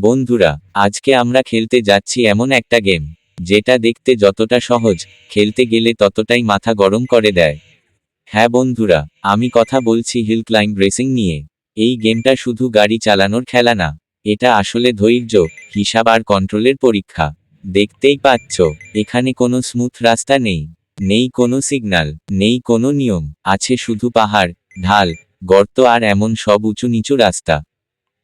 বন্ধুরা, আজকে আমরা খেলতে যাচ্ছি এমন একটা গেম যেটা দেখতে যতটা সহজ, খেলতে গেলে ততটাই মাথা গরম করে দেয়। হ্যাঁ বন্ধুরা, আমি কথা বলছি হিল ক্লাইম্ব রেসিং নিয়ে। এই গেমটা শুধু গাড়ি চালানোর খেলা না, এটা আসলে ধৈর্য, হিসাব আর কন্ট্রোলের পরীক্ষা। দেখতেই পাচ্ছ, এখানে কোনো স্মুথ রাস্তা নেই, নেই কোনো সিগন্যাল, নেই কোনো নিয়ম, আছে শুধু পাহাড়, ঢাল, গর্ত আর এমন সব উঁচু নিচু রাস্তা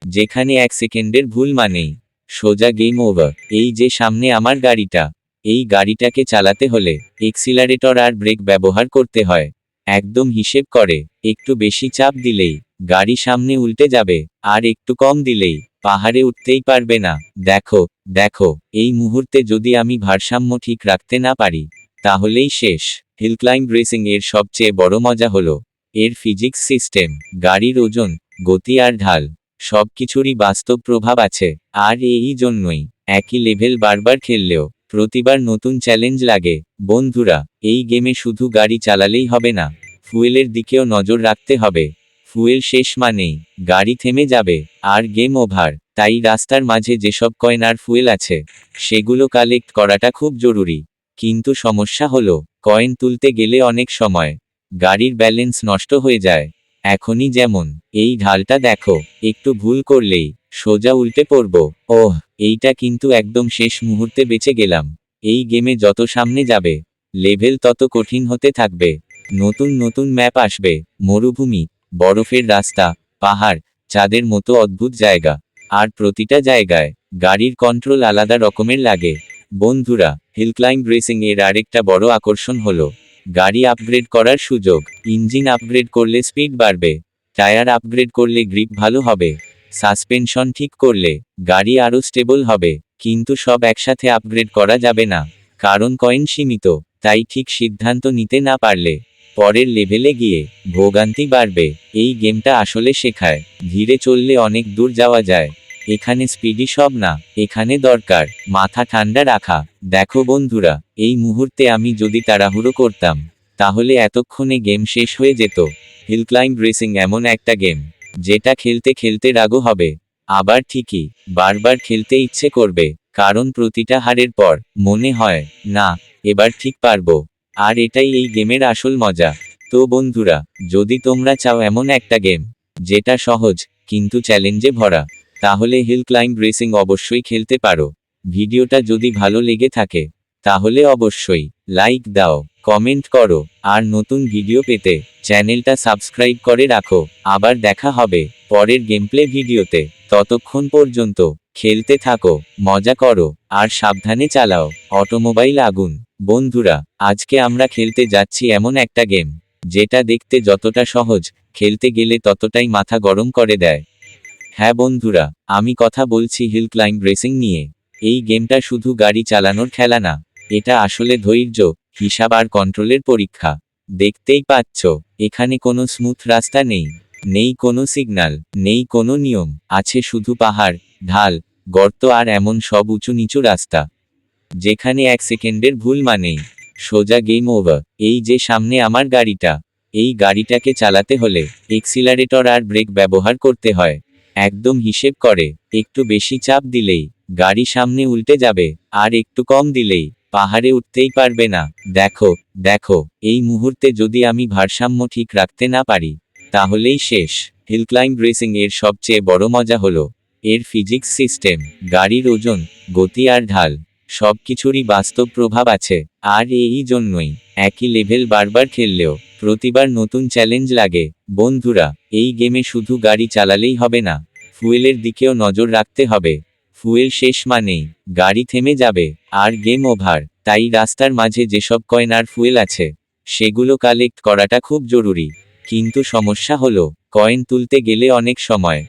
যেখানে এক সেকেন্ডের ভুল মানেই সোজা গেম ওভার। এই যে সামনে আমার গাড়িটা, এই গাড়িটাকে চালাতে হলে এক্সিলারেটর আর ব্রেক ব্যবহার করতে হয় একদম হিসেব করে। একটু বেশি চাপ দিলেই গাড়ি সামনে উল্টে যাবে, আর একটু কম দিলেই পাহাড়ে উঠতেই পারবে না। দেখো দেখো, এই মুহূর্তে যদি আমি ভারসাম্য ঠিক রাখতে না পারি, তাহলেই শেষ। হিল ক্লাইম্ব রেসিং এর সবচেয়ে বড় মজা হলো এর ফিজিক্স সিস্টেম। গাড়ির ওজন, গতি আর ঢাল সবকিছুরই বাস্তব প্রভাব আছে। আর এই জন্যই একই লেভেল বারবার খেললেও প্রতিবার নতুন চ্যালেঞ্জ লাগে। বন্ধুরা, এই গেমে শুধু গাড়ি চালালেই হবে না, ফুয়েলের দিকেও নজর রাখতে হবে। ফুয়েল শেষ মানেই গাড়ি থেমে যাবে আর গেম ওভার। তাই রাস্তার মাঝে যেসব কয়েন আর ফুয়েল আছে, সেগুলো কালেক্ট করাটা খুব জরুরি। কিন্তু সমস্যা হলো, কয়েন তুলতে গেলে অনেক সময় গাড়ির ব্যালেন্স নষ্ট হয়ে যায়। এখনই যেমন এই ঢালটা দেখো, একটু ভুল করলেই সোজা উল্টে পড়ব। ওহ, এইটা কিন্তু একদম শেষ মুহূর্তে বেঁচে গেলাম। এই গেমে যত সামনে যাবে, লেভেল তত কঠিন হতে থাকবে। নতুন নতুন ম্যাপ আসবে, মরুভূমি, বরফের রাস্তা, পাহাড়, চাঁদের মতো অদ্ভুত জায়গা। আর প্রতিটা জায়গায় গাড়ির কন্ট্রোল আলাদা রকমের লাগে। বন্ধুরা, হিল ক্লাইম্ব রেসিং এর আরেকটা বড় আকর্ষণ হলো গাড়ি আপগ্রেড করার সুযোগ। ইঞ্জিন আপগ্রেড করলে স্পিড বাড়বে, টায়ার আপগ্রেড করলে গ্রিপ ভালো হবে, সাসপেনশন ঠিক করলে গাড়ি আরও স্টেবল হবে। কিন্তু সব একসাথে আপগ্রেড করা যাবে না, কারণ কয়েন সীমিত। তাই ঠিক সিদ্ধান্ত নিতে না পারলে পরের লেভেলে গিয়ে ভোগান্তি বাড়বে। এই গেমটা আসলে শেখায় ধীরে চললে অনেক দূর যাওয়া যায়। এখানে স্পিডই সব না, এখানে দরকার মাথা ঠান্ডা রাখা। দেখো বন্ধুরা, এই মুহূর্তে আমি যদি তাড়াহুড়ো করতাম, তাহলে এতক্ষণে গেম শেষ হয়ে যেত। হিল ক্লাইম্ব রেসিং এমন একটা গেম যেটা খেলতে খেলতে রাগও হবে, আবার ঠিকই বারবার খেলতে ইচ্ছে করবে, কারণ প্রতিটা হারের পর মনে হয়, না, এবার ঠিক পারবো। আর এটাই এই গেমের আসল মজা। তো বন্ধুরা, যদি তোমরা চাও এমন একটা গেম যেটা সহজ কিন্তু চ্যালেঞ্জে ভরা, তাহলে হিল ক্লাইম্ব রেসিং অবশ্যই খেলতে পারো। ভিডিওটা যদি ভালো লেগে থাকে, তাহলে অবশ্যই লাইক দাও, কমেন্ট করো, আর নতুন ভিডিও পেতে চ্যানেলটা সাবস্ক্রাইব করে রাখো। আবার দেখা হবে পরের গেমপ্লে ভিডিওতে। ততক্ষণ পর্যন্ত খেলতে থাকো, মজা করো, আর সাবধানে চালাও। অটোমোবাইল আগুন। বন্ধুরা, আজকে আমরা খেলতে যাচ্ছি এমন একটা গেম যেটা দেখতে যতটা সহজ, খেলতে গেলে ততটাই মাথা গরম করে দেয়। হ্যাঁ বন্ধুরা, আমি কথা বলছি হিল ক্লাইম্ব রেসিং নিয়ে। এই গেমটা শুধু গাড়ি চালানোর খেলা না, এটা আসলে ধৈর্য, হিসাব আর কন্ট্রোলের পরীক্ষা। দেখতেই পাচ্ছ, এখানে কোনো স্মুথ রাস্তা নেই, নেই কোনো সিগন্যাল, নেই কোনো নিয়ম, আছে শুধু পাহাড়, ঢাল, গর্ত আর এমন সব উঁচু নিচু রাস্তা যেখানে এক সেকেন্ডের ভুল মানেই সোজা গেম ওভার। এই যে সামনে আমার গাড়িটা, এই গাড়িটাকে চালাতে হলে এক্সিলারেটর আর ব্রেক ব্যবহার করতে হয় একদম হিসেব করে। একটু বেশি চাপ দিলেই গাড়ি সামনে উল্টে যাবে, আর একটু কম দিলেই পাহাড়ে উঠতেই পারবে না। দেখো দেখো, এই মুহূর্তে যদি আমি ভারসাম্য ঠিক রাখতে না পারি, তাহলেই শেষ। হিল ক্লাইম্ব রেসিং এর সবচেয়ে বড় মজা হলো এর ফিজিক্স সিস্টেম। গাড়ির ওজন, গতি আর ঢাল সবকিছুরই বাস্তব প্রভাব আছে। আর এই জন্যই একই লেভেল বারবার খেললেও প্রতিবার নতুন চ্যালেঞ্জ লাগে। বন্ধুরা, এই গেমে শুধু গাড়ি চালালেই হবে না, ফুয়েলের দিকেও নজর রাখতে হবে। ফুয়েল শেষ মানেই গাড়ি থেমে যাবে আর গেম ওভার। তাই রাস্তার মাঝে যেসব কয়েন আর ফুয়েল আছে, সেগুলো কালেক্ট করাটা খুব জরুরি। কিন্তু সমস্যা হলো, কয়েন তুলতে গেলে অনেক সময়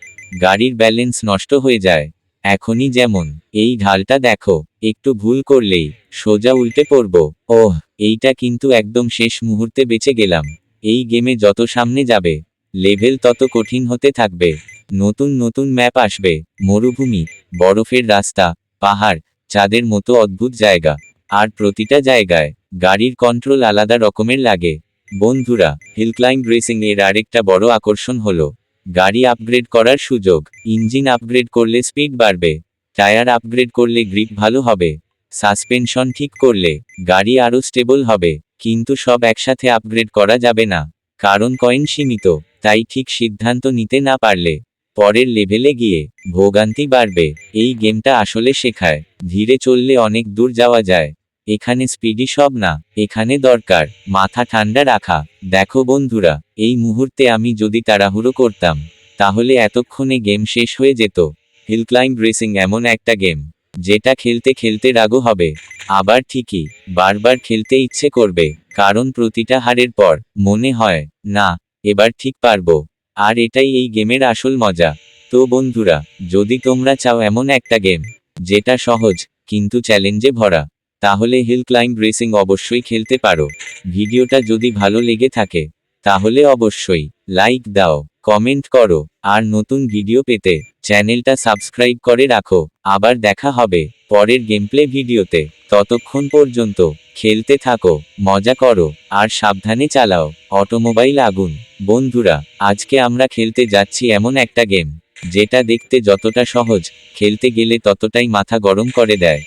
গাড়ির ব্যালেন্স নষ্ট হয়ে যায়। এখনই যেমন এই ঢালটা দেখো, একটু ভুল করলেই সোজা উল্টে পড়ব। ওহ, এইটা কিন্তু একদম শেষ মুহূর্তে বেঁচে গেলাম। এই গেমে যত সামনে যাবে, লেভেল তত কঠিন হতে থাকবে। নতুন নতুন ম্যাপ আসবে, মরুভূমি, বরফের রাস্তা, পাহাড়, চাঁদের মতো অদ্ভুত জায়গা। আর প্রতিটা জায়গায় গাড়ির কন্ট্রোল আলাদা রকমের লাগে। বন্ধুরা, হিল ক্লাইম্ব রেসিং এর আরেকটা বড় আকর্ষণ হলো গাড়ি আপগ্রেড করার সুযোগ। ইঞ্জিন আপগ্রেড করলে স্পিড বাড়বে, টায়ার আপগ্রেড করলে গ্রিপ ভালো হবে, সাসপেনশন ঠিক করলে গাড়ি আরও স্টেবল হবে। কিন্তু সব একসাথে আপগ্রেড করা যাবে না, কারণ কয়েন সীমিত। তাই ঠিক সিদ্ধান্ত নিতে না পারলে পরের লেভেলে গিয়ে ভোগান্তি বাড়বে। এই গেমটা আসলে শেখায় ধীরে চললে অনেক দূর যাওয়া যায়। এখানে স্পিডি সব না, এখানে দরকার মাথা ঠান্ডা রাখা। দেখো বন্ধুরা, এই মুহূর্তে আমি যদি তাড়াহুড়ো করতাম তাহলে এতক্ষণে গেম শেষ হয়ে যেত। হিল ক্লাইম্ব রেসিং এমন একটা গেম যেটা খেলতে খেলতে রাগও হবে, আবার ঠিকই বারবার খেলতে ইচ্ছে করবে, কারণ প্রতিটা হারের পর মনে হয় না এবার ঠিক পারবো। আর এটাই এই গেমের আসল মজা। তো বন্ধুরা, যদি তোমরা চাও এমন একটা গেম যেটা সহজ কিন্তু চ্যালেঞ্জে ভরা, তাহলে হিল ক্লাইম্ব রেসিং অবশ্যই খেলতে পারো। ভিডিওটা যদি ভালো লেগে থাকে তাহলে অবশ্যই লাইক দাও, কমেন্ট করো, আর নতুন ভিডিও পেতে চ্যানেলটা সাবস্ক্রাইব করে রাখো। আবার দেখা হবে পরের গেমপ্লে ভিডিওতে। ততক্ষণ পর্যন্ত খেলতে থাকো, মজা করো, আর সাবধানে চালাও। অটোমোবাইল আগুন। বন্ধুরা, আজকে আমরা খেলতে যাচ্ছি এমন একটা গেম যেটা দেখতে যতটা সহজ, খেলতে গেলে ততটাই মাথা গরম করে দেয়।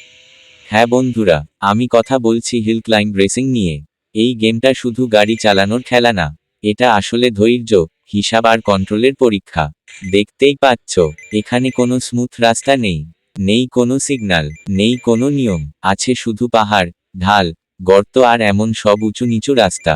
হ্যাঁ বন্ধুরা, আমি কথা বলছি হিল ক্লাইম্ব রেসিং নিয়ে। এই গেমটা শুধু গাড়ি চালানোর খেলা না, এটা আসলে ধৈর্য, হিসাব আর কন্ট্রোলের পরীক্ষা। দেখতেই পাচ্ছ, এখানে কোনো স্মুথ রাস্তা নেই, নেই কোনো সিগন্যাল, নেই কোনো নিয়ম। আছে শুধু পাহাড়, ঢাল, গর্ত আর এমন সব উঁচু নিচু রাস্তা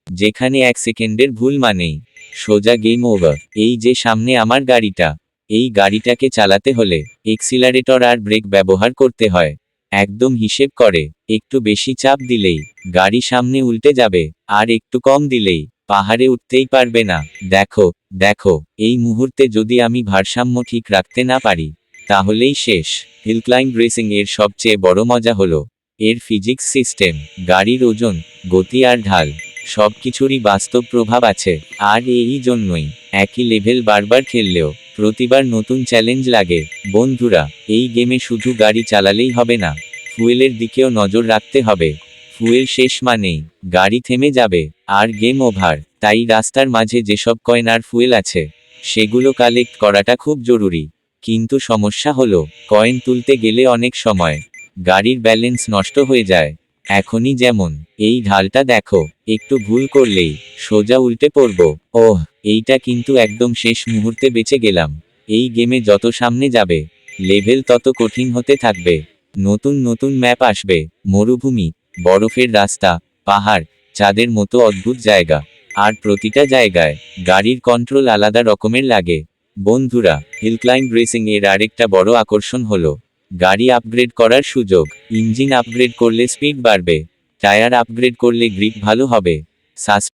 যেখানে এক সেকেন্ডের ভুল মানেই সোজা গেম ওভার। এই যে সামনে আমার গাড়িটা, এই গাড়িটাকে চালাতে হলে এক্সিলারেটর আর ব্রেক ব্যবহার করতে হয় একদম হিসেব করে। একটু বেশি চাপ দিলেই গাড়ি সামনে উল্টে যাবে, আর একটু কম দিলেই পাহাড়ে উঠতেই পারবে না। দেখো দেখো, এই মুহূর্তে যদি আমি ভারসাম্য ঠিক রাখতে না পারি তাহলেই শেষ। হিল ক্লাইম্ব রেসিং এর সবচেয়ে বড় মজা হলো এর ফিজিক্স সিস্টেম। গাড়ির ওজন, গতি আর ঢাল সবকিছুরই বাস্তব প্রভাব আছে। আর এই জন্যই একই লেভেল বারবার খেললেও প্রতিবার নতুন চ্যালেঞ্জ লাগে। বন্ধুরা, এই গেমে শুধু গাড়ি চালালেই হবে না, ফুয়েলের দিকেও নজর রাখতে হবে। ফুয়েল শেষ মানেই গাড়ি থেমে যাবে আর গেম ওভার। তাই রাস্তার মাঝে যেসব কয়েন আর ফুয়েল আছে সেগুলো কালেক্ট করাটা খুব জরুরি। কিন্তু সমস্যা হলো, কয়েন তুলতে গেলে অনেক সময় গাড়ির ব্যালেন্স নষ্ট হয়ে যায়। এখনই যেমন এই ঢালটা দেখো, একটু ভুল করলেই সোজা উল্টে পড়বো। ওহ, এইটা কিন্তু একদম শেষ মুহূর্তে বেঁচে গেলাম। এই গেমে যত সামনে যাবে লেভেল তত কঠিন হতে থাকবে। নতুন নতুন ম্যাপ আসবে, মরুভূমি, বরফের রাস্তা, পাহাড়, চাঁদের মতো অদ্ভুত জায়গা। আর প্রতিটা জায়গায় গাড়ির কন্ট্রোল আলাদা রকমের লাগে। বন্ধুরা, হিল ক্লাইম্ব রেসিং এর আরেকটা বড় আকর্ষণ হলো গাড়ি আপগ্রেড করার সুযোগ। ইঞ্জিন আপগ্রেড করলে স্পিড বাড়বে, টায়ার আপগ্রেড করলে গ্রিপ ভালো হবে,